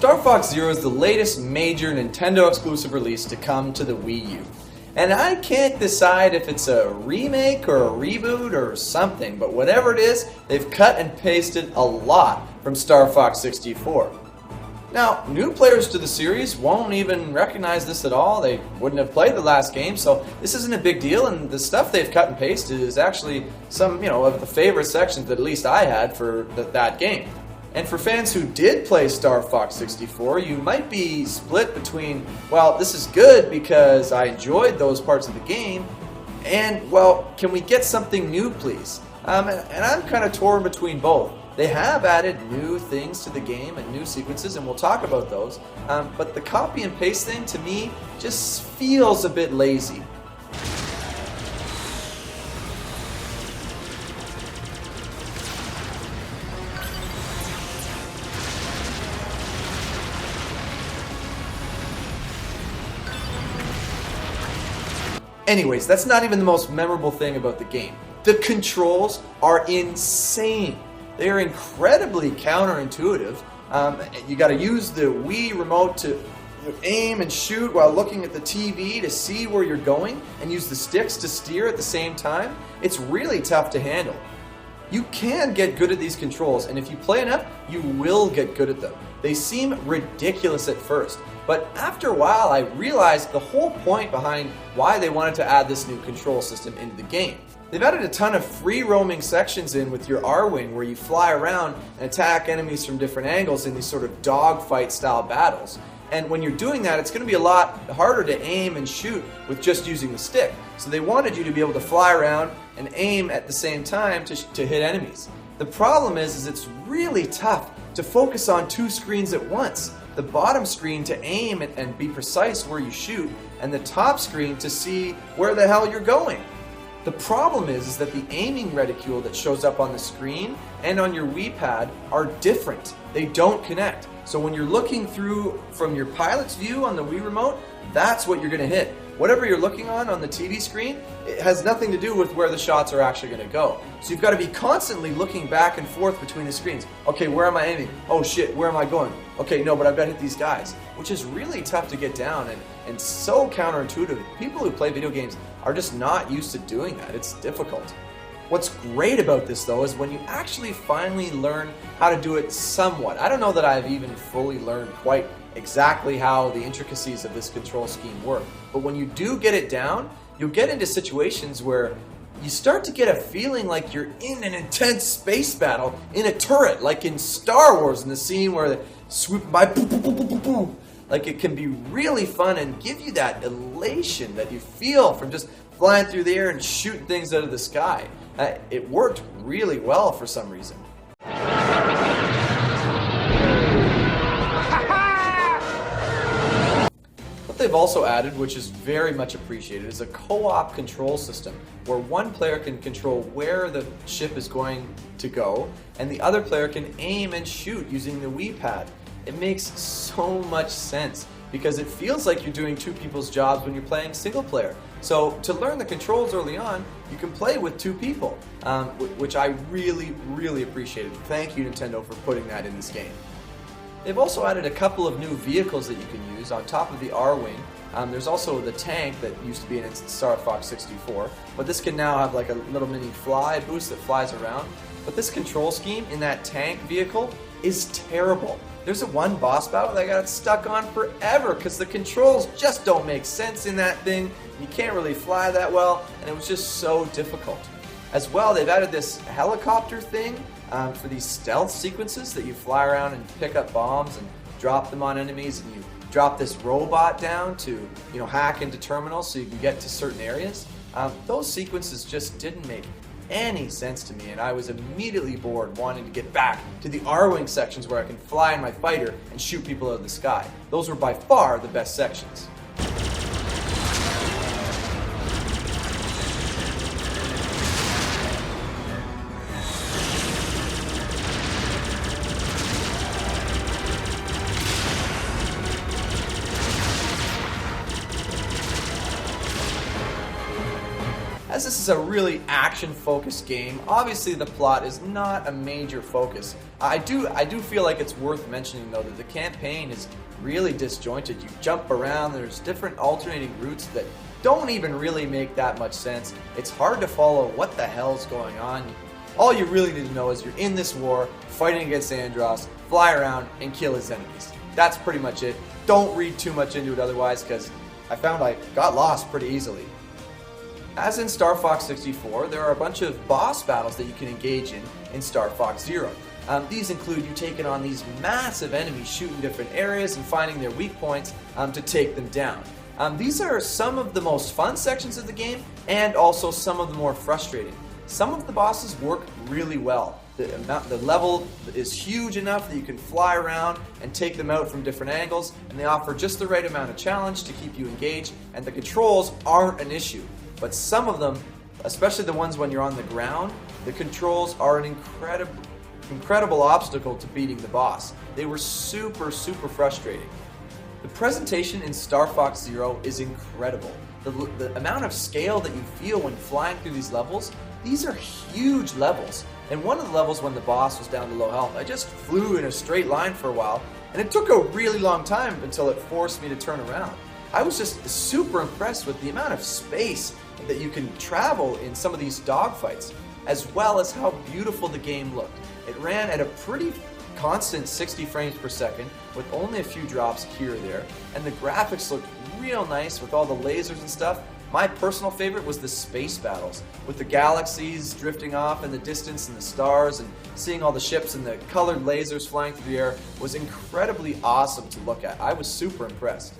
Star Fox Zero is the latest major Nintendo exclusive release to come to the Wii U. And I can't decide if it's a remake or a reboot or something, but whatever it is, they've cut and pasted a lot from Star Fox 64. Now, new players to the series won't even recognize this at all. They wouldn't have played the last game, so this isn't a big deal, and the stuff they've cut and pasted is actually some, of the favorite sections that at least I had for that game. And for fans who did play Star Fox 64, you might be split between, well, this is good because I enjoyed those parts of the game, and, well, can we get something new, please? And I'm kind of torn between both. They have added new things to the game and new sequences, and we'll talk about those, but the copy and paste thing, to me, just feels a bit lazy. Anyways, that's not even the most memorable thing about the game. The controls are insane. They are incredibly counterintuitive. You got to use the Wii Remote to aim and shoot while looking at the TV to see where you're going, and use the sticks to steer at the same time. It's really tough to handle. You can get good at these controls, and if you play enough, you will get good at them. They seem ridiculous at first, but after a while I realized the whole point behind why they wanted to add this new control system into the game. They've added a ton of free roaming sections in with your R-Wing where you fly around and attack enemies from different angles in these sort of dogfight style battles. And when you're doing that, it's going to be a lot harder to aim and shoot with just using the stick. So they wanted you to be able to fly around and aim at the same time to hit enemies. The problem is it's really tough to focus on two screens at once. The bottom screen to aim and be precise where you shoot, and the top screen to see where the hell you're going. The problem is that the aiming reticule that shows up on the screen and on your Wii pad are different. They don't connect. So when you're looking through from your pilot's view on the Wii Remote, that's what you're going to hit. Whatever you're looking on the TV screen, it has nothing to do with where the shots are actually going to go. So you've got to be constantly looking back and forth between the screens. Okay, where am I aiming? Oh shit, where am I going? Okay, no, but I've got to hit these guys. Which is really tough to get down and so counterintuitive. People who play video games are just not used to doing that. It's difficult. What's great about this though is when you actually finally learn how to do it somewhat. I don't know that I've even fully learned quite exactly how the intricacies of this control scheme work, but when you do get it down, you'll get into situations where you start to get a feeling like you're in an intense space battle in a turret, like in Star Wars in the scene where they swoop by, boom, boom, boom, boom, boom, boom. Like it can be really fun and give you that elation that you feel from just flying through the air and shooting things out of the sky. It worked really well for some reason. What they've also added, which is very much appreciated, is a co-op control system where one player can control where the ship is going to go and the other player can aim and shoot using the Wii pad. It makes so much sense because it feels like you're doing two people's jobs when you're playing single player. So to learn the controls early on, you can play with two people, which I really, really appreciated. Thank you, Nintendo, for putting that in this game. They've also added a couple of new vehicles that you can use on top of the R-Wing. There's also the tank that used to be in Star Fox 64, but this can now have like a little mini fly boost that flies around. But this control scheme in that tank vehicle is terrible. There's one boss battle that I got stuck on forever because the controls just don't make sense in that thing. You can't really fly that well, and it was just so difficult. As well, they've added this helicopter thing for these stealth sequences that you fly around and pick up bombs and drop them on enemies, and you drop this robot down to hack into terminals so you can get to certain areas. Those sequences just didn't make any sense to me, and I was immediately bored wanting to get back to the R-Wing sections where I can fly in my fighter and shoot people out of the sky. Those were by far the best sections. As a is a really action-focused game. Obviously, the plot is not a major focus. I do feel like it's worth mentioning, though, that the campaign is really disjointed. You jump around, there's different alternating routes that don't even really make that much sense. It's hard to follow what the hell's going on. All you really need to know is you're in this war, fighting against Andross, fly around, and kill his enemies. That's pretty much it. Don't read too much into it otherwise, because I found I got lost pretty easily. As in StarFox 64, there are a bunch of boss battles that you can engage in StarFox Zero. These include you taking on these massive enemies, shooting different areas and finding their weak points to take them down. These are some of the most fun sections of the game, and also some of the more frustrating. Some of the bosses work really well. The level is huge enough that you can fly around and take them out from different angles, and they offer just the right amount of challenge to keep you engaged, and the controls aren't an issue. But some of them, especially the ones when you're on the ground, the controls are an incredible obstacle to beating the boss. They were super frustrating. The presentation in StarFox Zero is incredible. The amount of scale that you feel when flying through these levels, these are huge levels. And one of the levels when the boss was down to low health, I just flew in a straight line for a while, and it took a really long time until it forced me to turn around. I was just super impressed with the amount of space that you can travel in some of these dogfights, as well as how beautiful the game looked. It ran at a pretty constant 60 frames per second with only a few drops here or there, and the graphics looked real nice with all the lasers and stuff. My personal favorite was the space battles, with the galaxies drifting off in the distance and the stars, and seeing all the ships and the colored lasers flying through the air was incredibly awesome to look at. I was super impressed.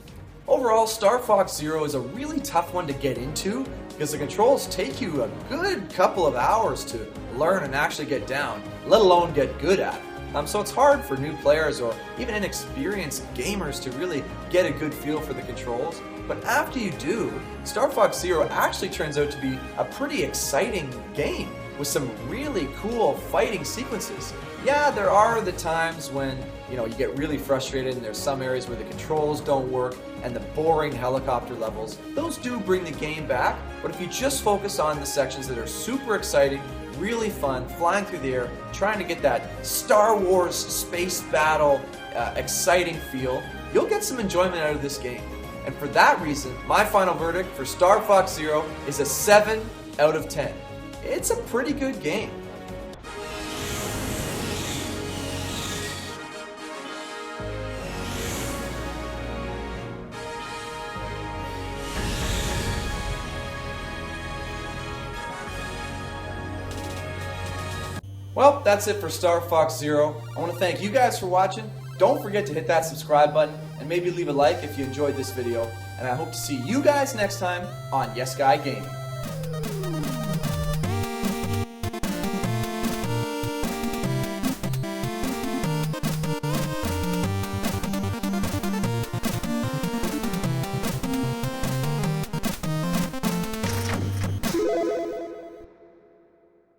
Overall, StarFox Zero is a really tough one to get into because the controls take you a good couple of hours to learn and actually get down, let alone get good at. So it's hard for new players or even inexperienced gamers to really get a good feel for the controls. But after you do, StarFox Zero actually turns out to be a pretty exciting game with some really cool fighting sequences. Yeah, there are the times when you get really frustrated and there's some areas where the controls don't work and the boring helicopter levels. Those do bring the game back, but if you just focus on the sections that are super exciting, really fun, flying through the air, trying to get that Star Wars space battle exciting feel, you'll get some enjoyment out of this game. And for that reason, my final verdict for StarFox Zero is a 7 out of 10. It's a pretty good game. Well, that's it for StarFox Zero. I want to thank you guys for watching. Don't forget to hit that subscribe button and maybe leave a like if you enjoyed this video. And I hope to see you guys next time on Yes Guy Gaming.